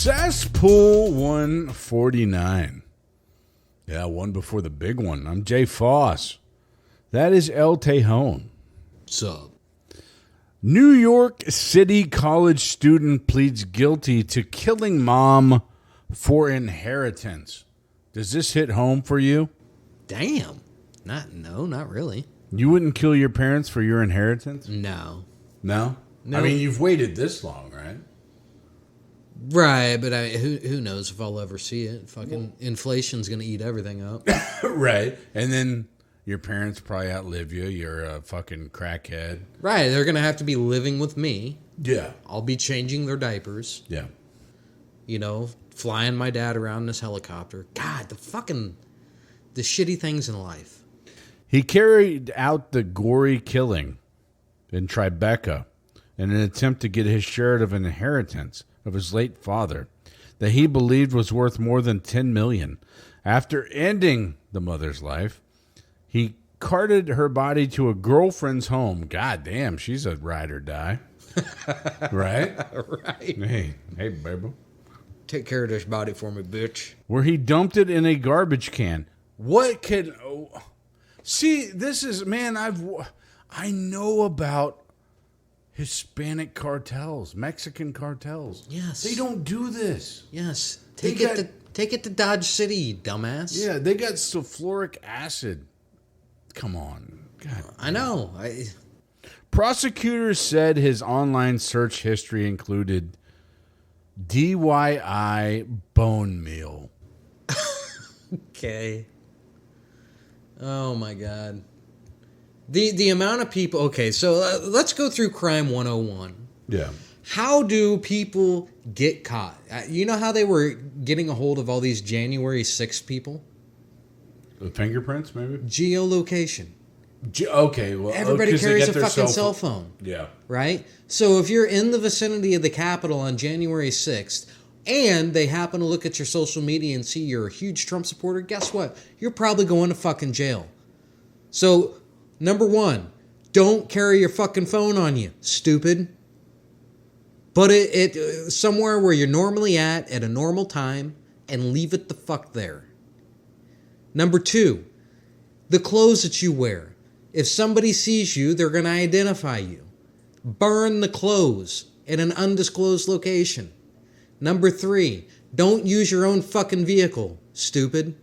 Cesspool 149. Yeah, one before the big one. I'm Jay Fauss. That is El Tejon. What's up? New York City college student pleads guilty to killing mom for inheritance. Does this hit home for you? Damn. Not really. You wouldn't kill your parents for your inheritance? No. No? No. I mean, you've waited this long, right? Right, but who knows if I'll ever see it. Fucking inflation's going to eat everything up. Right. And then your parents probably outlive you. You're a fucking crackhead. Right, they're going to have to be living with me. Yeah. I'll be changing their diapers. Yeah. You know, flying my dad around in this helicopter. God, the shitty things in life. He carried out the gory killing in Tribeca in an attempt to get his share of an inheritance of his late father that he believed was worth more than $10 million. After ending the mother's life, he carted her body to a girlfriend's home. God damn, she's a ride or die. Right? Right. Hey, baby. Take care of this body for me, bitch. Where he dumped it in a garbage can. What can... Oh, see, this is... Man, I know about Hispanic cartels, Mexican cartels. Yes. They don't do this. Yes. Take it to Dodge City, you dumbass. Yeah, they got sulfuric acid. Come on. God. I know. Prosecutors said his online search history included DIY bone meal. Okay. Oh my God. The amount of people. Okay, so let's go through crime 101. Yeah. How do people get caught? You know how they were getting a hold of all these January 6th people? The fingerprints, maybe? Geolocation. Okay, well, Everybody carries a fucking cell phone. Yeah. Right? So if you're in the vicinity of the Capitol on January 6th and they happen to look at your social media and see you're a huge Trump supporter, guess what? You're probably going to fucking jail. So, number one, don't carry your fucking phone on you, stupid. Put it somewhere where you're normally at a normal time and leave it the fuck there. Number two, the clothes that you wear. If somebody sees you, they're going to identify you. Burn the clothes in an undisclosed location. Number three, don't use your own fucking vehicle, stupid.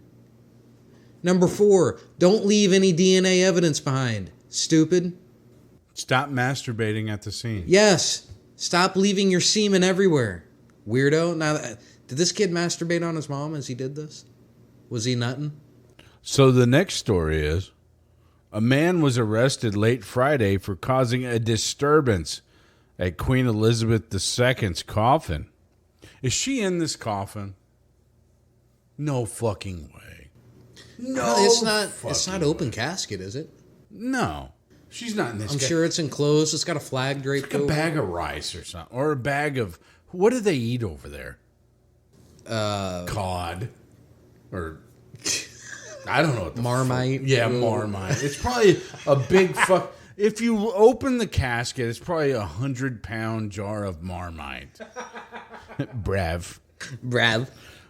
Number four, don't leave any DNA evidence behind, stupid. Stop masturbating at the scene. Yes, stop leaving your semen everywhere, weirdo. Now, did this kid masturbate on his mom as he did this? Was he nutting? So the next story is, a man was arrested late Friday for causing a disturbance at Queen Elizabeth II's coffin. Is she in this coffin? No fucking way. No, It's not open casket, is it? No, she's not in this. I'm sure it's enclosed. It's got a flag draped like over. A bag of rice or something, or a bag of what do they eat over there? Cod, or I don't know. What the Marmite. Yeah, Marmite. It's probably a big fuck. If you open the casket, it's probably 100-pound jar of Marmite. Brav.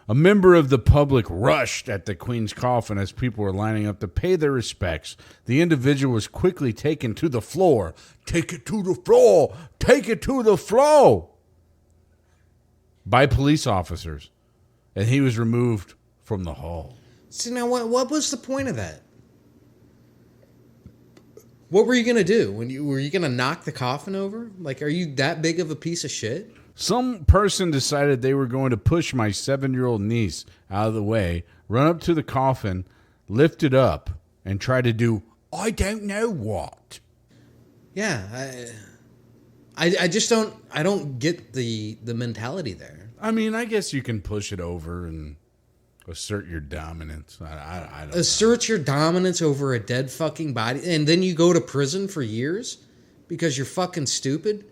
A member of the public rushed at the Queen's coffin as people were lining up to pay their respects. The individual was quickly taken to the floor. Take it to the floor. Take it to the floor. By police officers. And he was removed from the hall. So now what was the point of that? What were you going to do? Were you going to knock the coffin over? Like, are you that big of a piece of shit? Some person decided they were going to push my 7-year-old niece out of the way, run up to the coffin, lift it up, and try to do I don't know what. Yeah, I just don't get the mentality there. I mean, I guess you can push it over and assert your dominance. I don't assert your dominance over a dead fucking body, and then you go to prison for years because you're fucking stupid.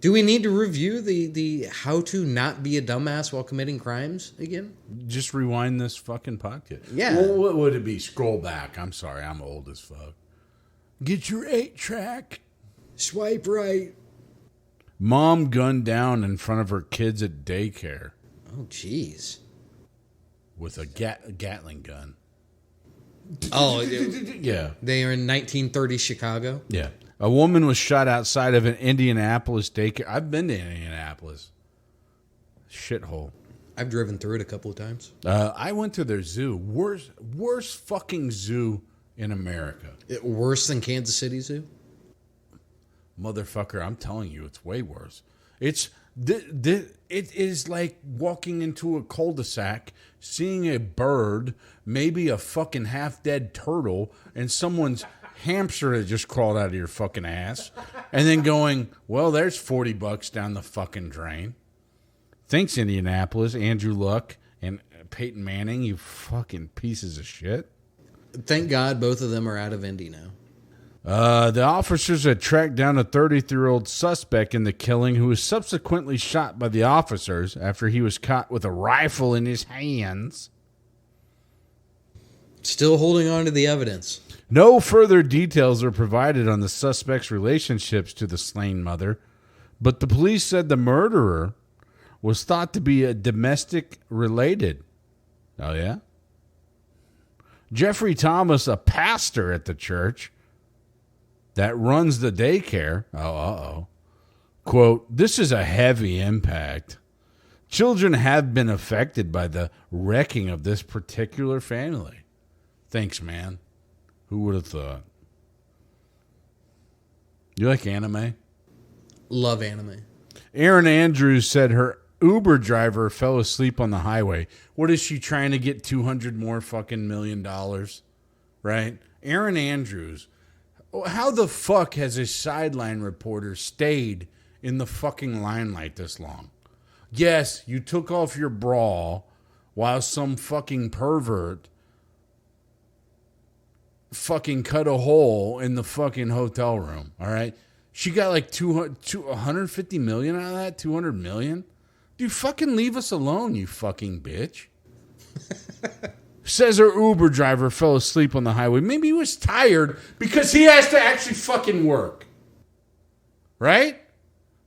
Do we need to review the how to not be a dumbass while committing crimes again? Just rewind this fucking podcast. Yeah. Well, what would it be? Scroll back. I'm sorry. I'm old as fuck. Get your 8-track. Swipe right. Mom gunned down in front of her kids at daycare. Oh, jeez. With a Gatling gun. Oh, yeah. They are in 1930 Chicago? Yeah. A woman was shot outside of an Indianapolis daycare. I've been to Indianapolis. Shithole. I've driven through it a couple of times. I went to their zoo. Worst fucking zoo in America. Worse than Kansas City Zoo? Motherfucker, I'm telling you, it's way worse. It is like walking into a cul-de-sac, seeing a bird, maybe a fucking half-dead turtle, and someone's hamster that just crawled out of your fucking ass, and then going, well, there's $40 down the fucking drain. Thanks, Indianapolis, Andrew Luck, and Peyton Manning, you fucking pieces of shit. Thank God both of them are out of Indy now. The officers had tracked down a 33-year-old suspect in the killing who was subsequently shot by the officers after he was caught with a rifle in his hands. Still holding on to the evidence. No further details are provided on the suspect's relationships to the slain mother, but the police said the murderer was thought to be a domestic related. Oh, yeah? Jeffrey Thomas, a pastor at the church that runs the daycare, quote, this is a heavy impact. Children have been affected by the wrecking of this particular family. Thanks, man. Who would have thought? You like anime? Love anime. Erin Andrews said her Uber driver fell asleep on the highway. What is she trying to get $200 more fucking million? Right? Erin Andrews. How the fuck has a sideline reporter stayed in the fucking limelight this long? Yes, you took off your bra while some fucking pervert fucking cut a hole in the fucking hotel room, all right? She got like 150 million out of that? 200 million? Dude, fucking leave us alone, you fucking bitch. Says her Uber driver fell asleep on the highway. Maybe he was tired because he has to actually fucking work. Right?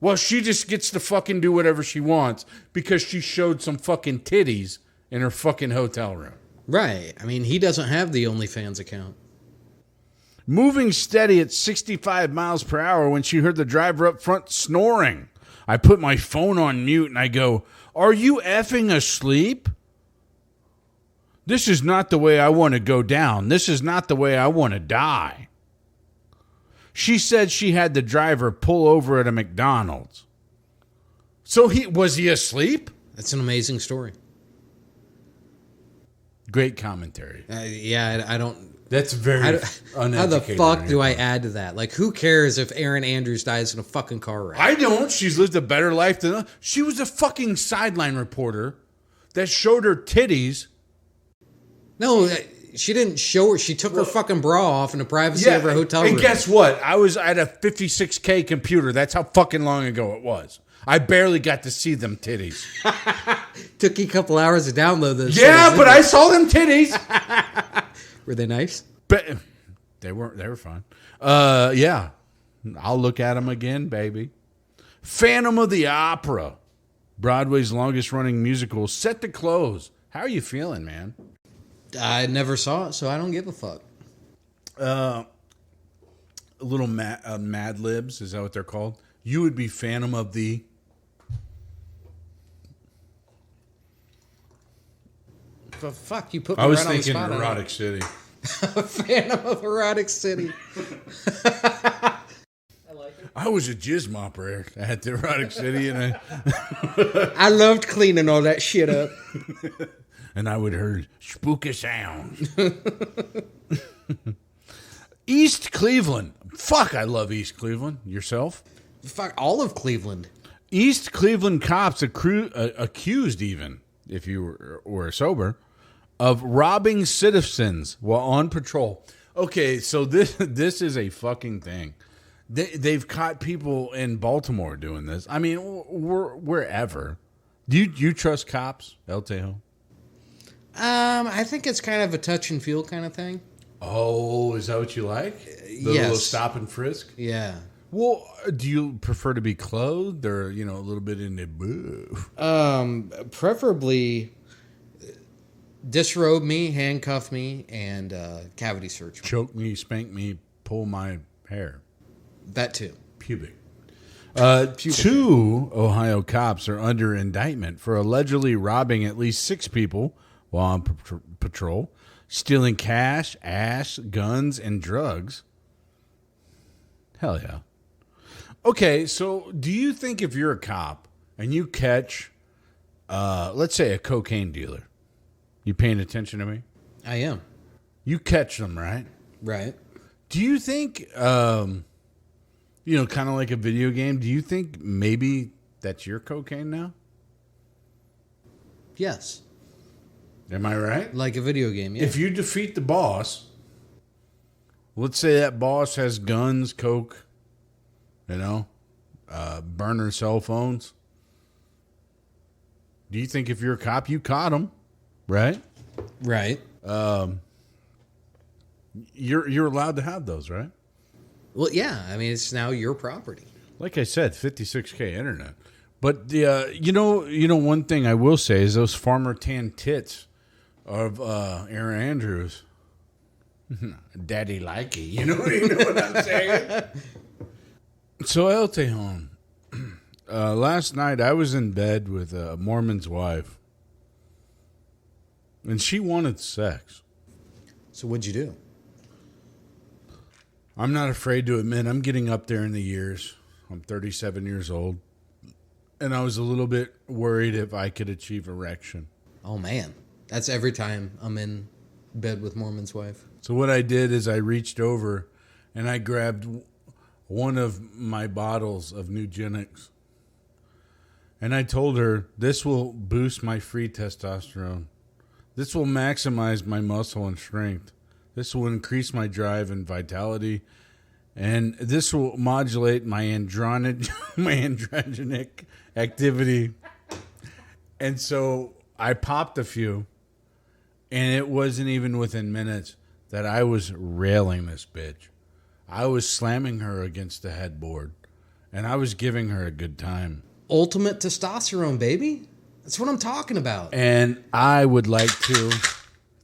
Well, she just gets to fucking do whatever she wants because she showed some fucking titties in her fucking hotel room. Right. I mean, he doesn't have the OnlyFans account. Moving steady at 65 miles per hour when she heard the driver up front snoring. I put my phone on mute and I go, are you effing asleep? This is not the way I want to go down. This is not the way I want to die. She said she had the driver pull over at a McDonald's. So was he asleep? That's an amazing story. Great commentary. Yeah, I don't... That's very uneducated. How the fuck do I add to that? Like, who cares if Erin Andrews dies in a fucking car wreck? I don't. She's lived a better life than us. She was a fucking sideline reporter that showed her titties. No, she didn't show her. She took her fucking bra off in the privacy of her hotel room. And guess what? I was at a 56K computer. That's how fucking long ago it was. I barely got to see them titties. Took you a couple hours to download those. Yeah, but I saw them titties. Were they nice? But they were fine. Yeah. I'll look at them again, baby. Phantom of the Opera, Broadway's longest running musical, set to close. How are you feeling, man? I never saw it, so I don't give a fuck. A little Mad Libs, is that what they're called? You would be Phantom of the... But fuck, you put me right on the spot. I was thinking Erotic City. Phantom of Erotic City. I like it. I was a jizz mopper at the Erotic City, and I loved cleaning all that shit up. And I would hear spooky sounds. East Cleveland. Fuck, I love East Cleveland. Yourself? Fuck, all of Cleveland. East Cleveland cops accused, even if you were sober, of robbing citizens while on patrol. Okay, so this is a fucking thing. They've caught people in Baltimore doing this. I mean, wherever. Do you trust cops, El Tejon? I think it's kind of a touch and feel kind of thing. Oh, is that what you like? The yes. little stop and frisk? Yeah. Well, do you prefer to be clothed or, a little bit in the boo? Preferably disrobe me, handcuff me, and cavity search me. Choke me, spank me, pull my hair. That too. Pubic. Two Ohio cops are under indictment for allegedly robbing at least 6 people while on patrol, stealing cash, ash, guns, and drugs. Hell yeah. Okay, so do you think if you're a cop and you catch, let's say, a cocaine dealer, you paying attention to me? I am. You catch them, right? Right. Do you think, kind of like a video game, do you think maybe that's your cocaine now? Yes. Am I right? Like a video game, yeah. If you defeat the boss, let's say that boss has guns, coke, burner cell phones. Do you think if you're a cop, you caught him, right? Right. You're allowed to have those, right? Well, yeah. I mean, it's now your property. Like I said, 56K internet. But the one thing I will say is those farmer tan tits of Erin Andrews, daddy likey. You know what I'm saying? So El Tejon, last night I was in bed with a Mormon's wife, and she wanted sex. So what'd you do? I'm not afraid to admit I'm getting up there in the years. I'm 37 years old. And I was a little bit worried if I could achieve erection. Oh, man. That's every time I'm in bed with Mormon's wife. So what I did is I reached over and I grabbed one of my bottles of Nugenics. And I told her, this will boost my free testosterone. This will maximize my muscle and strength. This will increase my drive and vitality. And this will modulate my androgenic activity. And so I popped a few. And it wasn't even within minutes that I was railing this bitch. I was slamming her against the headboard. And I was giving her a good time. Ultimate testosterone, baby. That's what I'm talking about. And I would like to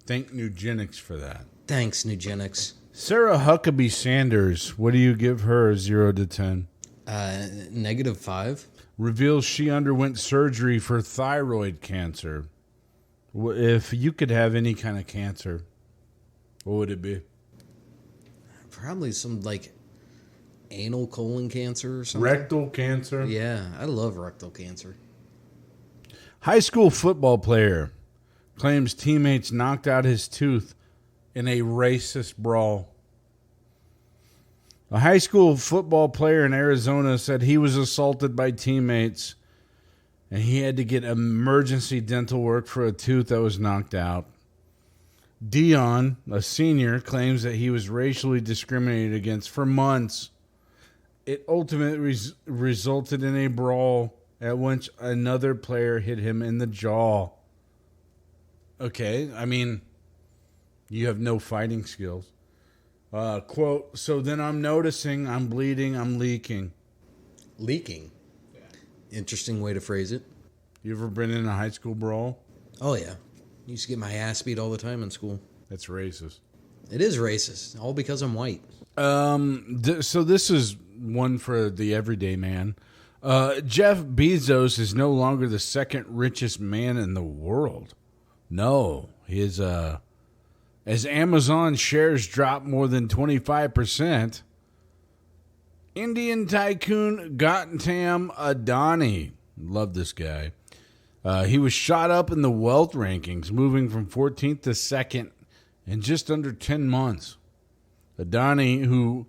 thank Nugenics for that. Thanks, Nugenics. Sarah Huckabee Sanders, what do you give her 0 to 10? -5. Reveals she underwent surgery for thyroid cancer. If you could have any kind of cancer, what would it be? Probably some, anal colon cancer or something. Rectal cancer? Yeah, I love rectal cancer. High school football player claims teammates knocked out his tooth in a racist brawl. A high school football player in Arizona said he was assaulted by teammates and he had to get emergency dental work for a tooth that was knocked out. Dion, a senior, claims that he was racially discriminated against for months. It ultimately resulted in a brawl at which another player hit him in the jaw. Okay, I mean, you have no fighting skills. Quote, so then I'm noticing I'm bleeding, I'm leaking. Leaking? Yeah. Interesting way to phrase it. You ever been in a high school brawl? Oh, yeah. Used to get my ass beat all the time in school. That's racist. It is racist, all because I'm white. So this is one for the everyday man. Jeff Bezos is no longer the second richest man in the world. No, his as Amazon shares drop more than 25%. Indian tycoon Gautam Adani, love this guy. He was shot up in the wealth rankings, moving from 14th to 2nd in just under 10 months. Adani, who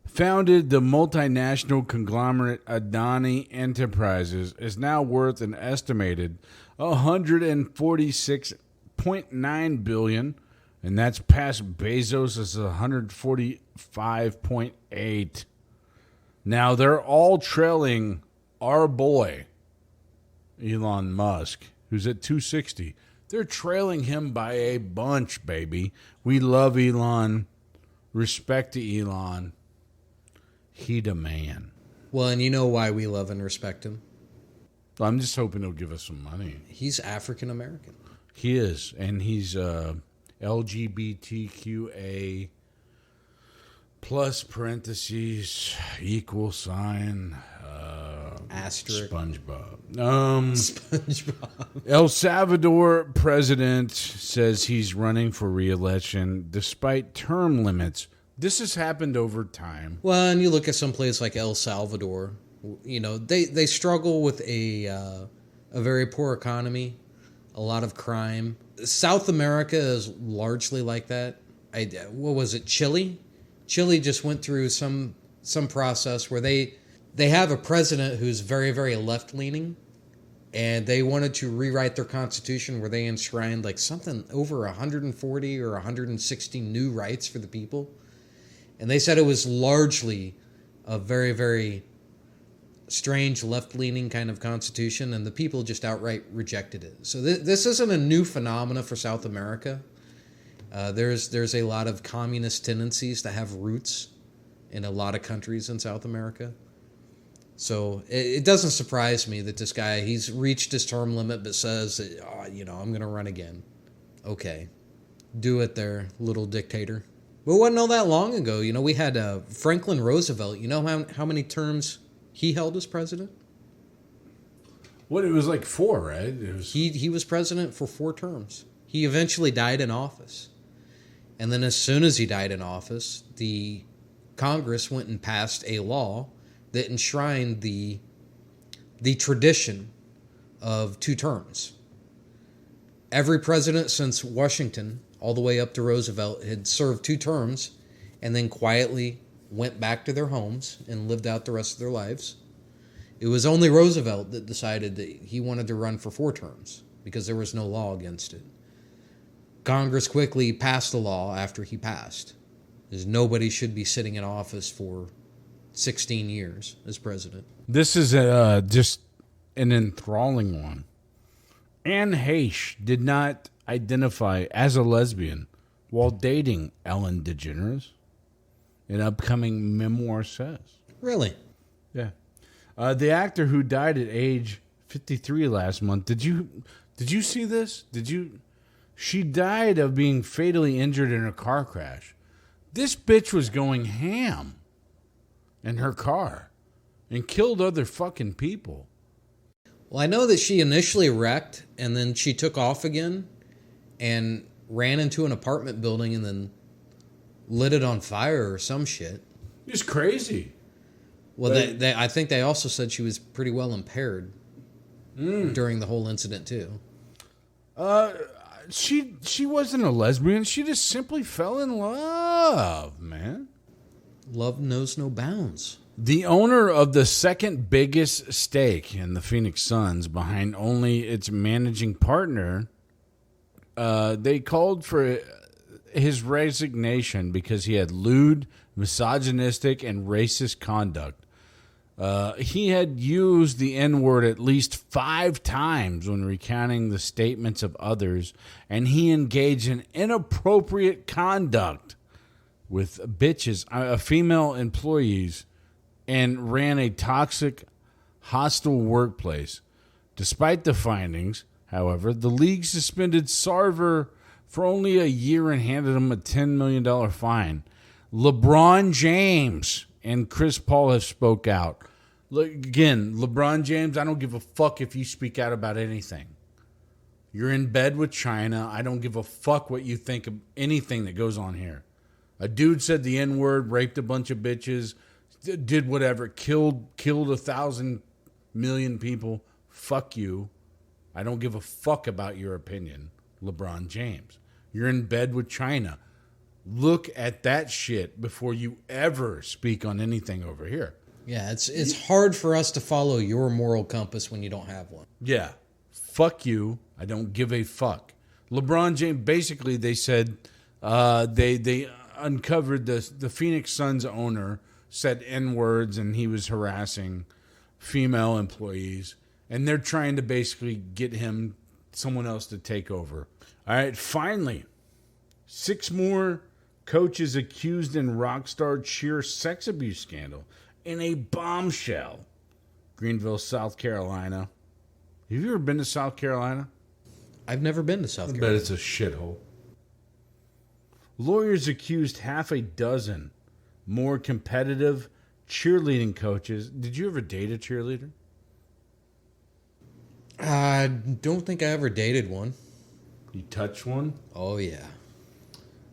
founded the multinational conglomerate Adani Enterprises, is now worth an estimated $146.9 billion, and that's past Bezos' 145.8. Now they're all trailing our boy Elon Musk, who's at 260. They're trailing him by a bunch, baby. We love Elon. Respect to Elon. He the man. Well, and you know why we love and respect him? I'm just hoping he'll give us some money. He's African American. He is, and he's LGBTQA plus parentheses equal sign asterisk SpongeBob. SpongeBob. El Salvador president says he's running for re-election despite term limits. This has happened over time. Well, and you look at some place like El Salvador, you know, they struggle with a very poor economy, a lot of crime. South America is largely like that. What was it, Chile? Chile just went through some process where they have a president who's very, very left-leaning, and they wanted to rewrite their constitution where they enshrined like something over 140 or 160 new rights for the people. And they said it was largely a very, very strange left-leaning kind of constitution, and the people just outright rejected it. So this isn't a new phenomena for South America. There's a lot of communist tendencies that have roots in a lot of countries in South America. So it doesn't surprise me that this guy, he's reached his term limit but says, I'm going to run again. Okay. Do it there, little dictator. But it wasn't all that long ago. You know, we had Franklin Roosevelt. You know how many terms he held as president? What, it was like 4, right? He was president for 4 terms. He eventually died in office. And then as soon as he died in office, the Congress went and passed a law that enshrined the tradition of 2 terms. Every president since Washington, all the way up to Roosevelt, had served 2 terms and then quietly went back to their homes and lived out the rest of their lives. It was only Roosevelt that decided that he wanted to run for 4 terms because there was no law against it. Congress quickly passed a law after he passed, because nobody should be sitting in office for 16 years as president. This is just an enthralling one. Anne Heche did not identify as a lesbian while dating Ellen DeGeneres, an upcoming memoir says. Really? Yeah. The actor who died at age 53 last month. Did you see this? She died of being fatally injured in a car crash. This bitch was going ham in her car and killed other fucking people. Well, I know that she initially wrecked and then she took off again and ran into an apartment building and then lit it on fire or some shit. It's crazy. Well, I think they also said she was pretty well impaired during the whole incident too. She wasn't a lesbian. She just simply fell in love, man. Love knows no bounds. The owner of the second biggest stake in the Phoenix Suns, behind only its managing partner, they called for his resignation because he had lewd, misogynistic, and racist conduct. He had used the N-word at least 5 times when recounting the statements of others, and he engaged in inappropriate conduct with bitches, female employees, and ran a toxic, hostile workplace. Despite the findings, however, the league suspended Sarver for only a year and handed him a $10 million fine. LeBron James and Chris Paul have spoke out. Look, again, LeBron James, I don't give a fuck if you speak out about anything. You're in bed with China. I don't give a fuck what you think of anything that goes on here. A dude said the N-word, raped a bunch of bitches, did whatever, killed 1,000 million people. Fuck you. I don't give a fuck about your opinion, LeBron James. You're in bed with China. Look at that shit before you ever speak on anything over here. Yeah, it's hard for us to follow your moral compass when you don't have one. Yeah. Fuck you. I don't give a fuck. LeBron James, basically they said they uncovered the Phoenix Suns owner said N-words and he was harassing female employees. And they're trying to basically get someone else to take over. All right, finally, 6 more Coach is accused in rock star cheer sex abuse scandal in a bombshell. Greenville, South Carolina. Have you ever been to South Carolina? I've never been to South Carolina. I bet it's a shithole. Lawyers accused half a dozen more competitive cheerleading coaches. Did you ever date a cheerleader? I don't think I ever dated one. You touched one? Oh, yeah.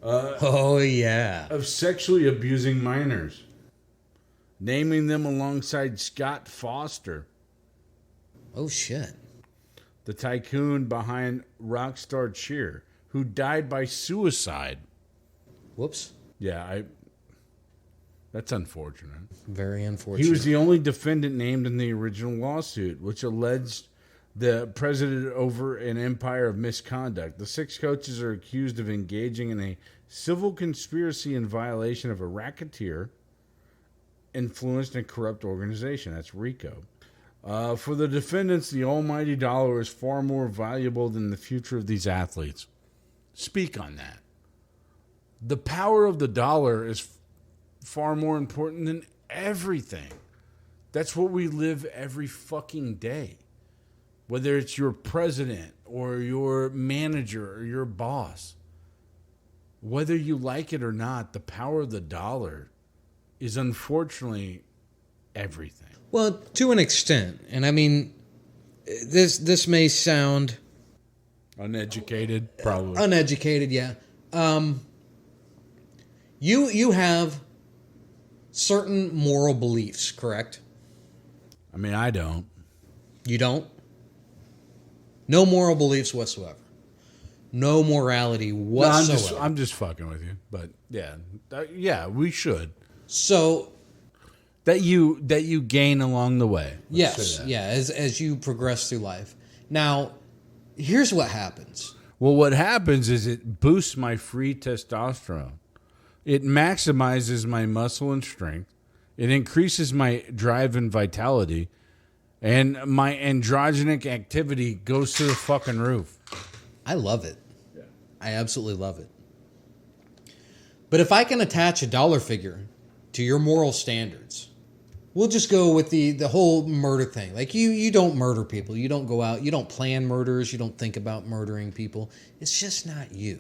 Oh, yeah. Of sexually abusing minors. Naming them alongside Scott Foster. Oh, shit. The tycoon behind Rockstar Cheer, who died by suicide. Whoops. Yeah, that's unfortunate. Very unfortunate. He was the only defendant named in the original lawsuit, which alleged the president over an empire of misconduct. The 6 coaches are accused of engaging in a civil conspiracy in violation of a racketeer influenced and corrupt organization. That's RICO. For the defendants, the almighty dollar is far more valuable than the future of these athletes. Speak on that. The power of the dollar is far more important than everything. That's what we live every fucking day. Whether it's your president or your manager or your boss. Whether you like it or not, the power of the dollar is unfortunately everything. Well, to an extent. And I mean, this may sound... Uneducated, probably. Uneducated, yeah. You have certain moral beliefs, correct? I mean, I don't. You don't? No moral beliefs whatsoever. No morality whatsoever. No, I'm just fucking with you. But yeah, we should. So that you gain along the way. Yes, yeah, as you progress through life. Now, here's what happens. Well, what happens is it boosts my free testosterone. It maximizes my muscle and strength. It increases my drive and vitality. And my androgenic activity goes to the fucking roof. I love it. Yeah. I absolutely love it. But if I can attach a dollar figure to your moral standards, we'll just go with the whole murder thing. Like you don't murder people. You don't go out. You don't plan murders. You don't think about murdering people. It's just not you.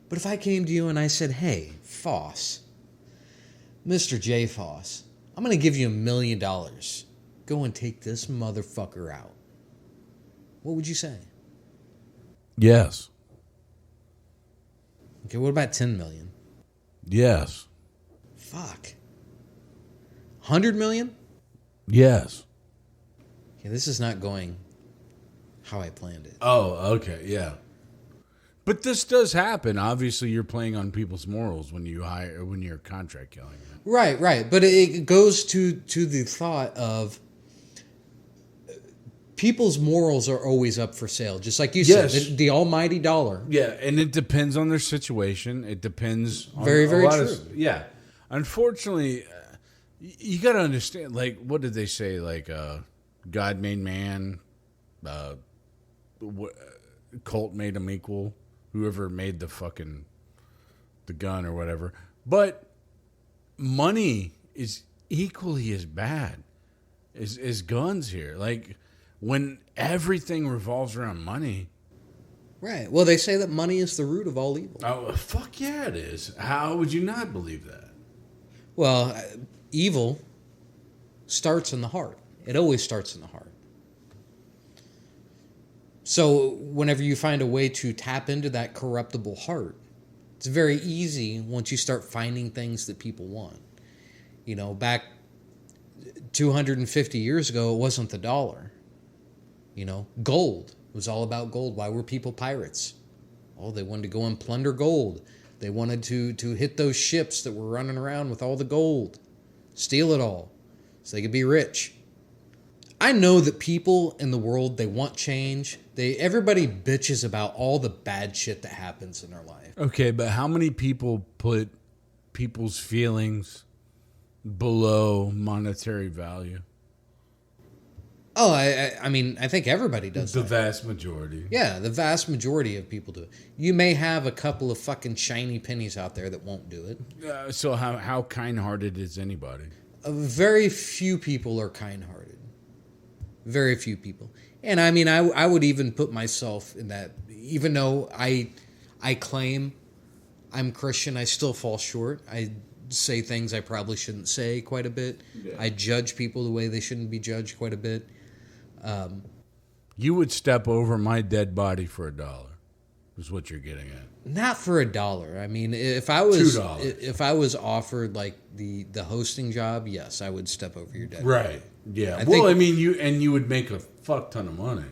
But if I came to you and I said, hey, Fauss, Mr. J. Fauss, I'm going to give you $1 million. Go and take this motherfucker out. What would you say? Yes. Okay, what about 10 million? Yes. Fuck. 100 million? Yes. Okay, this is not going how I planned it. Oh, okay, yeah. But this does happen. Obviously, you're playing on people's morals when you're contract killing. Right. But it goes to the thought of people's morals are always up for sale. Just like you said, the almighty dollar. Yeah, and it depends on their situation. It depends on very a lot true. Yeah. Unfortunately, you got to understand, like, what did they say? Like, God made man, Colt made him equal. Whoever made the gun or whatever. But money is equally as bad as guns here. Like, when everything revolves around money. Right. Well, they say that money is the root of all evil. Oh, fuck yeah, it is. How would you not believe that? Well, evil starts in the heart. It always starts in the heart. So whenever you find a way to tap into that corruptible heart, it's very easy once you start finding things that people want. You know, back 250 years ago, it wasn't the dollar. You know, gold. It was all about gold. Why were people pirates? Oh, they wanted to go and plunder gold. They wanted to hit those ships that were running around with all the gold. Steal it all so they could be rich. I know that people in the world, they want change. Everybody bitches about all the bad shit that happens in their life. Okay, but how many people put people's feelings below monetary value? Oh, I mean, I think everybody does The that. vast majority. Yeah, the vast majority of people do it. You may have a couple of fucking shiny pennies out there that won't do it. So how kind-hearted is anybody? Very few people are kind-hearted. Very few people. And I mean, I would even put myself in that. Even though I claim I'm Christian, I still fall short. I say things I probably shouldn't say quite a bit. Yeah. I judge people the way they shouldn't be judged quite a bit. You would step over my dead body for $1, is what you're getting at. Not for $1. I mean, if I was $2. if I was offered like the hosting job, yes, I would step over your dead right. body. Yeah. I mean, you would make a fuck ton of money.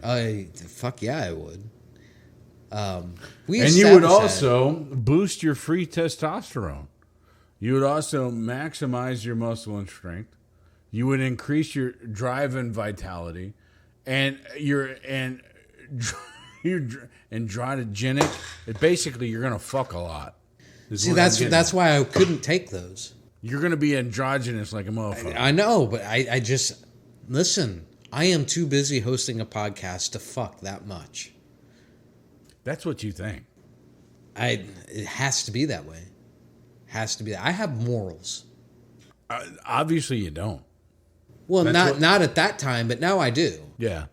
Fuck yeah, I would. And you would also boost your free testosterone. You would also maximize your muscle and strength. You would increase your drive and vitality, and you're androgenic. Basically, you're gonna fuck a lot. See, that's why I couldn't take those. You're gonna be androgynous like a motherfucker. I know, but I just listen. I am too busy hosting a podcast to fuck that much. That's what you think. It has to be that way. Has to be. I have morals. Obviously, you don't. Well, not at that time, but now I do. Yeah.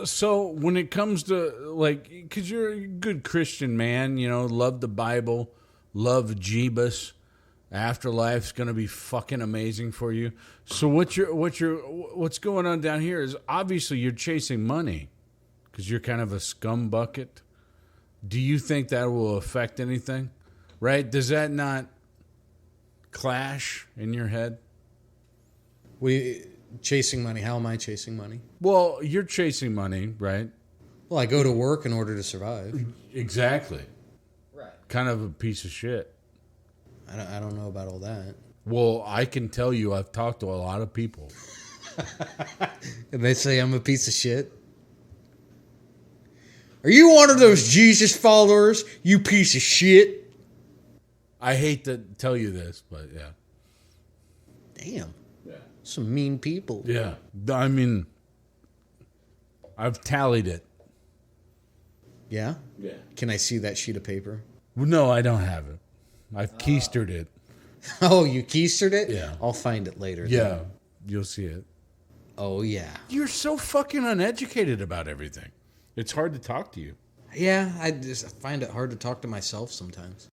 So when it comes to like, because you're a good Christian man, love the Bible, love Jeebus, afterlife's gonna be fucking amazing for you. So what's going on down here is obviously you're chasing money because you're kind of a scum bucket. Do you think that will affect anything? Right? Does that not clash in your head? Chasing money. How am I chasing money? Well, you're chasing money, right? Well, I go to work in order to survive. Exactly. Right. Kind of a piece of shit. I don't know about all that. Well, I can tell you I've talked to a lot of people. And they say I'm a piece of shit. Are you one of those Jesus followers, you piece of shit? I hate to tell you this, but yeah. Damn. Yeah. Some mean people. Yeah. I mean, I've tallied it. Yeah? Yeah. Can I see that sheet of paper? Well, no, I don't have it. I've keistered it. Oh, you keistered it? Yeah. I'll find it later. Yeah. Then. You'll see it. Oh, yeah. You're so fucking uneducated about everything. It's hard to talk to you. Yeah, I just find it hard to talk to myself sometimes.